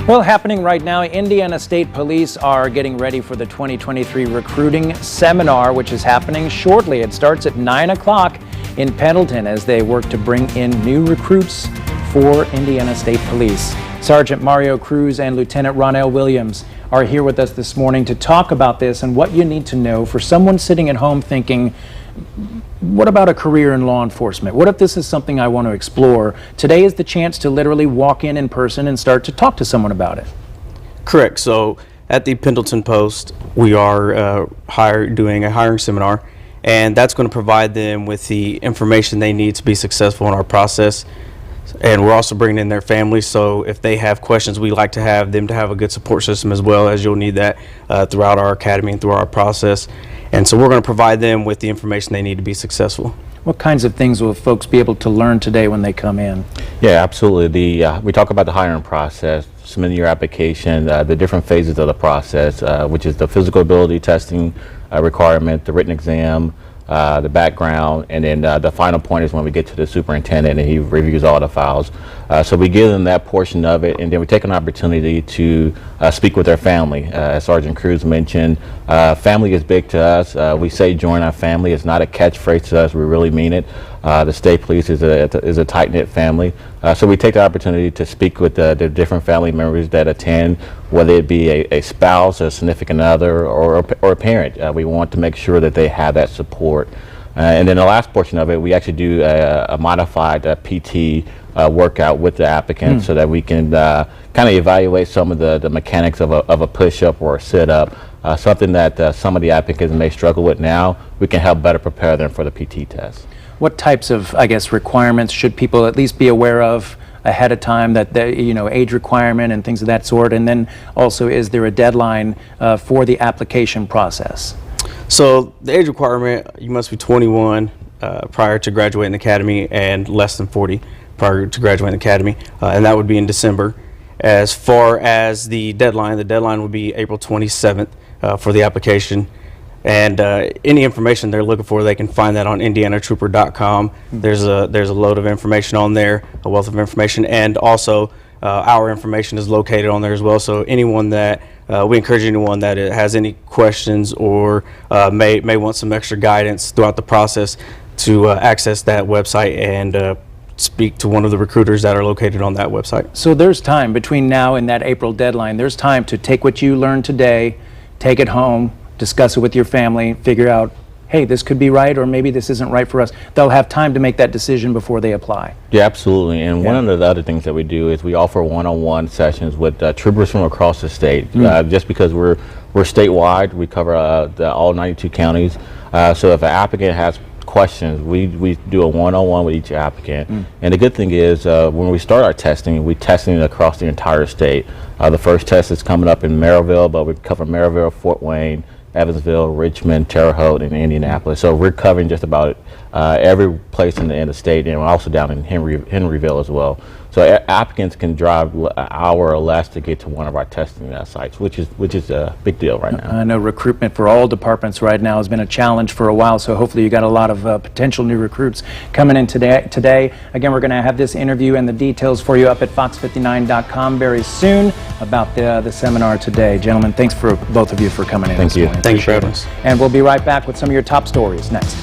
Well, happening right now, Indiana State Police are getting ready for the 2023 recruiting seminar, which is happening shortly. It starts at 9 o'clock in Pendleton as they work to bring in new recruits for Indiana State Police. Sergeant Mario Cruz and Lieutenant Ronell Williams are here with us this morning to talk about this and what you need to know for someone sitting at home thinking, what about a career in law enforcement? What if this is something I want to explore? Today is the chance to literally walk in person and start to talk to someone about it. Correct. So at the Pendleton Post, we are doing a hiring seminar, and that's going to provide them with the information they need to be successful in our process. And we're also bringing in their families, so if they have questions, we like to have them to have a good support system as well, as you'll need that throughout our academy and through our process. And so we're going to provide them with the information they need to be successful. What kinds of things will folks be able to learn today when they come in? Yeah, absolutely. We talk about the hiring process, submitting your application, the different phases of the process, which is the physical ability testing requirement, the written exam, the background, and then the final point is when we get to the superintendent and he reviews all the files. So we give them that portion of it, and then we take an opportunity to speak with their family. As Sergeant Cruz mentioned, family is big to us. We say join our family. It's not a catchphrase to us. We really mean it. The state police is a tight-knit family. So we take the opportunity to speak with the different family members that attend, whether it be a spouse, a significant other, or a parent. We want to make sure that they have that support. And then the last portion of it, we actually do a modified PT workout with the applicant so that we can kind of evaluate some of the mechanics of a push-up or a sit-up, something that some of the applicants may struggle with now. We can help better prepare them for the PT test. What types of, requirements should people at least be aware of ahead of time, that age requirement and things of that sort? And then also, is there a deadline for the application process? So the age requirement, you must be 21 prior to graduating the academy and less than 40 prior to graduating the academy, and that would be in December. As far as the deadline would be April 27th for the application. And any information they're looking for, they can find that on indianatrooper.com. There's a load of information on there, a wealth of information, and also our information is located on there as well. So anyone that we encourage anyone that has any questions or may want some extra guidance throughout the process to access that website and speak to one of the recruiters that are located on that website. So there's time between now and that April deadline. There's time to take what you learned today, take it home, discuss it with your family, figure out, hey, this could be right, or maybe this isn't right for us. They'll have time to make that decision before they apply. Yeah, absolutely. And one of the other things that we do is we offer one-on-one sessions with troopers from across the state. Just because we're statewide, we cover all 92 counties. So if an applicant has questions, we do a one-on-one with each applicant. And the good thing is when we start our testing, we're testing it across the entire state. The first test is coming up in Maryville, but we cover Maryville, Fort Wayne, Evansville, Richmond, Terre Haute, and Indianapolis. So we're covering just about every place in the state, and we're also down in Henryville as well. So applicants can drive an hour or less to get to one of our testing sites, which is a big deal right now. I know recruitment for all departments right now has been a challenge for a while, so hopefully you got a lot of potential new recruits coming in today. Again, we're going to have this interview and the details for you up at fox59.com very soon about the seminar today. Gentlemen, thanks for both of you for coming in. Thank you. Thank you for having us. And we'll be right back with some of your top stories next.